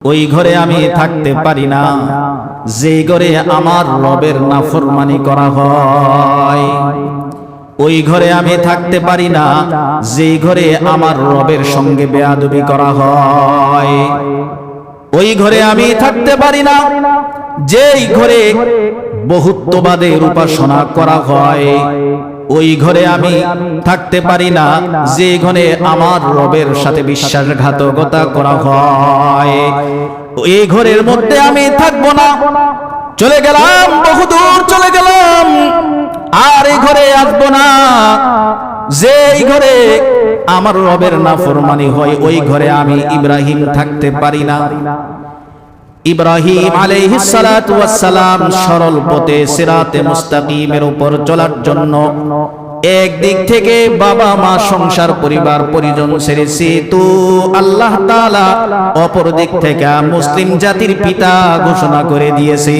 ওই ঘরে আমি থাকতে পারি না যে ঘরে আমার রবের নাফরমানি করা হয়। ওই ঘরে আমি থাকতে পারি না যে ঘরে আমার রবের সঙ্গে বেয়াদবি করা হয়। ওই ঘরে আমি থাকতে পারি না যেই ঘরে বহুত্ববাদের উপাসনা করা হয়। ওই ঘরে আমি থাকতে পারি না যে ঘরে আমার রবের সাথে বিশ্বাসঘাতকতা করা হয়। এই ঘরের মধ্যে আমি থাকবো না। চলে গেলাম, বহুদূর চলে গেলাম, আর এই ঘরে আসবো না। যে ঘরে আমার রবের নাফরমানি হয় ওই ঘরে আমি ইব্রাহিম থাকতে পারি না। ইব্রাহিম আলাইহিস সালাতু ওয়াস সালাম সরল পথে সিরাতে মুস্তাকিমের উপর চলার জন্য একদিক থেকে বাবা মা সংসার পরিবার পরিজন ছেড়েছে, তো আল্লাহ তাআলা অপর দিক থেকে মুসলিম জাতির পিতা ঘোষণা করে দিয়েছে।